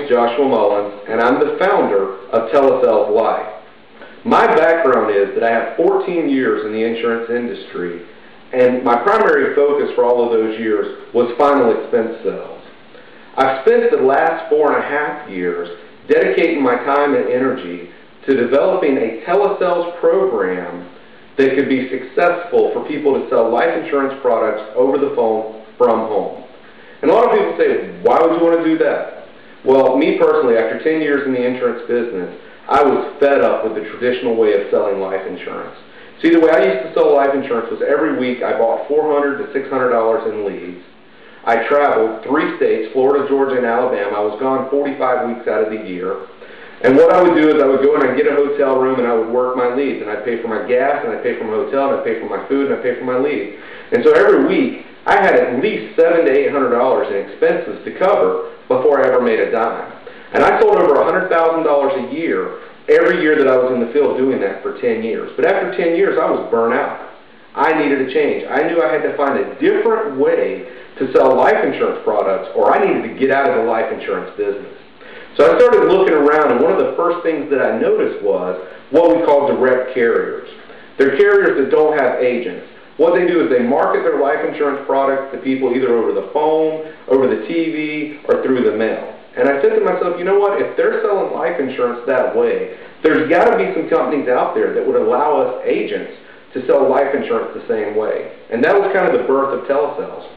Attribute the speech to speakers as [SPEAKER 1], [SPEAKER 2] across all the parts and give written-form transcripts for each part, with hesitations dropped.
[SPEAKER 1] is Joshua Mullins, and I'm the founder of Tele-Sales Life. My background is that I have 14 years in the insurance industry, and my primary focus for all of those years was final expense sales. I've spent the last 4.5 years dedicating my time and energy to developing a telesales program that could be successful for people to sell life insurance products over the phone from home. And a lot of people say, why would you want to do that? Well, me personally, after 10 years in the insurance business, I was fed up with the traditional way of selling life insurance. See, the way I used to sell life insurance was every week I bought $400 to $600 in leads. I traveled 3 states, Florida, Georgia, and Alabama. I was gone 45 weeks out of the year. And what I would do is I would go and I'd get a hotel room and I would work my leads. And I'd pay for my gas, and I'd pay for my hotel, and I'd pay for my food, and I'd pay for my leads. And so every week, I had at least $700 to $800 in expenses to cover before I ever made a dime. And I sold over $100,000 a year every year that I was in the field doing that for 10 years. But after 10 years, I was burnt out. I needed a change. I knew I had to find a different way to sell life insurance products, or I needed to get out of the life insurance business. So I started looking around, and one of the first things that I noticed was what we call direct carriers. They're carriers that don't have agents. What they do is they market their life insurance products to people either over the phone, over the TV, or through the mail. And I said to myself, you know what, if they're selling life insurance that way, there's got to be some companies out there that would allow us agents to sell life insurance the same way. And that was kind of the birth of telesales.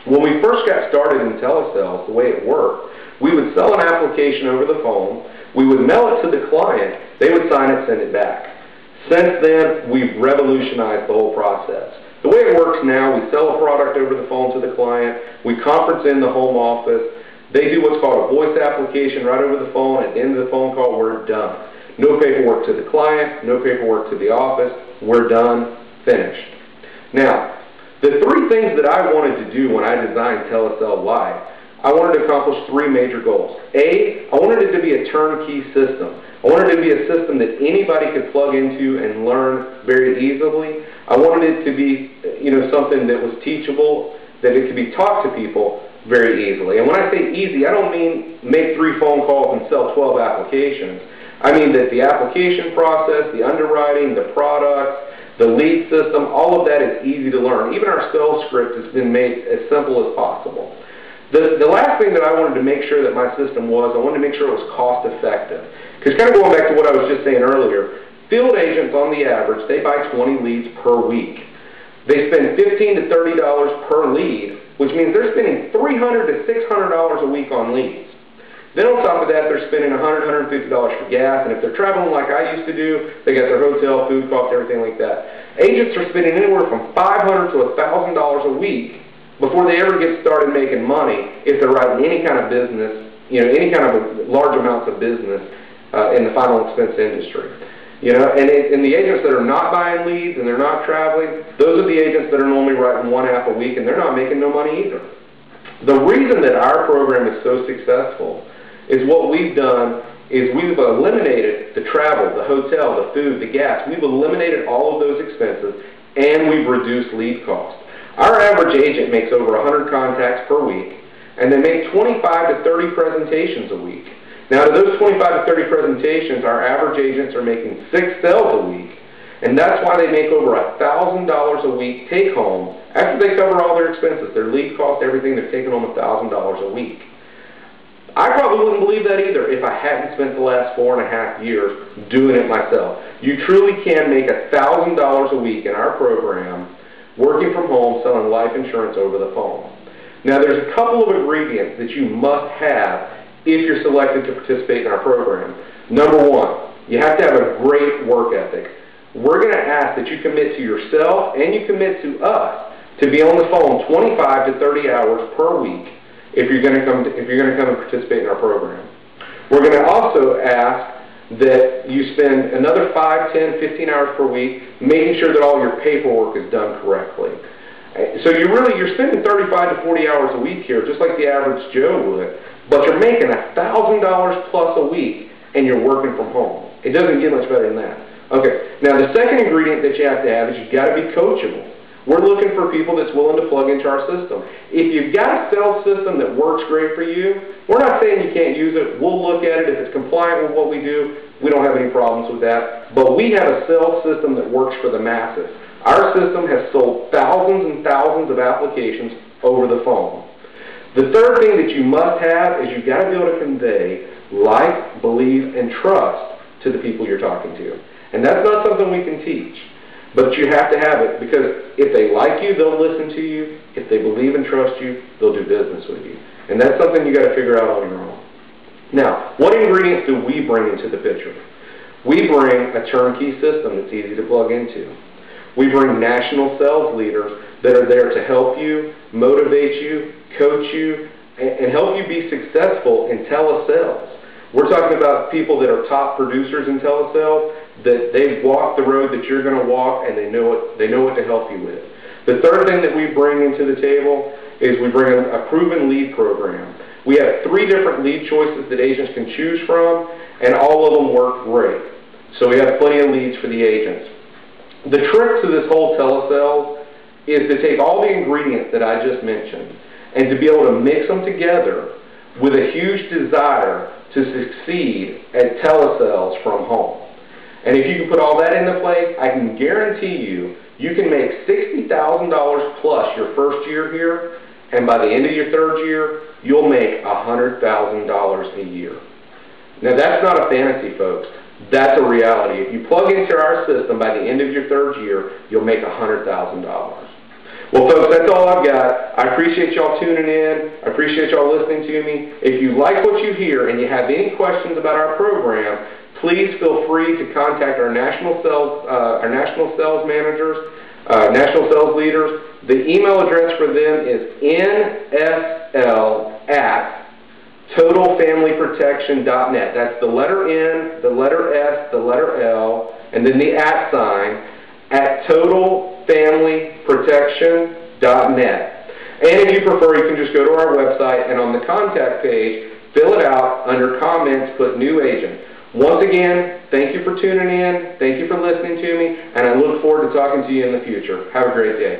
[SPEAKER 1] When we first got started in telesales, the way it worked, we would sell an application over the phone, we would mail it to the client, they would sign it, send it back. Since then, we've revolutionized the whole process. The way it works now, we sell a product over the phone to the client, we conference in the home office, they do what's called a voice application right over the phone. At the end of the phone call, we're done. No paperwork to the client, no paperwork to the office, we're done, finished. Now, the 3 things that I wanted to do when I designed Tele-Sale Live, I wanted to accomplish 3 major goals. A, I wanted it to be a turnkey system. I wanted it to be a system that anybody could plug into and learn very easily. I wanted it to be, something that was teachable, that it could be taught to people very easily. And when I say easy, I don't mean make 3 phone calls and sell 12 applications. I mean that the application process, the underwriting, the products, the lead system, all of that is easy to learn. Even our sales script has been made as simple as possible. The last thing that I wanted to make sure that my system was, I wanted to make sure it was cost effective. Because kind of going back to what I was just saying earlier, field agents on the average, they buy 20 leads per week. They spend $15 to $30 per lead, which means they're spending $300 to $600 a week on leads. Then on top of that, they're spending $100, $150 for gas, and if they're traveling like I used to do, they got their hotel, food costs, everything like that. Agents are spending anywhere from $500 to $1,000 a week before they ever get started making money if they're writing any kind of business, any kind of large amounts of business in the final expense industry. And the agents that are not buying leads and they're not traveling, those are the agents that are normally writing 1 app a week, and they're not making no money either. The reason that our program is so successful is what we've done is we've eliminated the travel, the hotel, the food, the gas. We've eliminated all of those expenses, and we've reduced lead costs. Our average agent makes over 100 contacts per week, and they make 25 to 30 presentations a week. Now, to those 25 to 30 presentations, our average agents are making 6 sales a week, and that's why they make over $1,000 a week take home. After they cover all their expenses, their lead cost, everything, they're taking home $1,000 a week. I probably wouldn't believe that either if I hadn't spent the last 4.5 years doing it myself. You truly can make $1,000 a week in our program working from home, selling life insurance over the phone. Now, there's a couple of ingredients that you must have if you're selected to participate in our program. Number 1, you have to have a great work ethic. We're going to ask that you commit to yourself and you commit to us to be on the phone 25 to 30 hours per week if you're going to come and participate in our program. We're going to also ask that you spend another 5, 10, 15 hours per week making sure that all your paperwork is done correctly. So you're spending 35 to 40 hours a week here, just like the average Joe would, but you're making $1,000 plus a week, and you're working from home. It doesn't get much better than that. Okay, now the second ingredient that you have to have is you've got to be coachable. We're looking for people that's willing to plug into our system. If you've got a sales system that works great for you, we're not saying you can't use it. We'll look at it. If it's compliant with what we do, we don't have any problems with that. But we have a sales system that works for the masses. Our system has sold thousands and thousands of applications over the phone. The third thing that you must have is you've got to be able to convey like, believe, and trust to the people you're talking to. And that's not something we can teach. But you have to have it, because if they like you, they'll listen to you. If they believe and trust you, they'll do business with you. And that's something you got to figure out on your own. Now, what ingredients do we bring into the picture? We bring a turnkey system that's easy to plug into. We bring national sales leaders that are there to help you, motivate you, coach you, and help you be successful in telesales. We're talking about people that are top producers in telesales, that they've walked the road that you're going to walk, and they know what to help you with. The third thing that we bring into the table is we bring a proven lead program. We have 3 different lead choices that agents can choose from, and all of them work great. So we have plenty of leads for the agents. The trick to this whole telesales is to take all the ingredients that I just mentioned and to be able to mix them together with a huge desire to succeed at telesales from home. And if you can put all that into place, I can guarantee you, you can make $60,000 plus your first year here, and by the end of your 3rd year, you'll make $100,000 a year. Now that's not a fantasy, folks. That's a reality. If you plug into our system by the end of your 3rd year, you'll make $100,000. Well, folks, that's all I've got. I appreciate y'all tuning in. I appreciate y'all listening to me. If you like what you hear and you have any questions about our program, please feel free to contact our national sales managers, national sales leaders. The email address for them is nsl@totalfamilyprotection.net. That's the letter N, the letter S, the letter L, and then the @ sign at totalfamilyprotection.net. And if you prefer, you can just go to our website and on the contact page, fill it out. Under comments, put new agent. Once again, thank you for tuning in. Thank you for listening to me, and I look forward to talking to you in the future. Have a great day.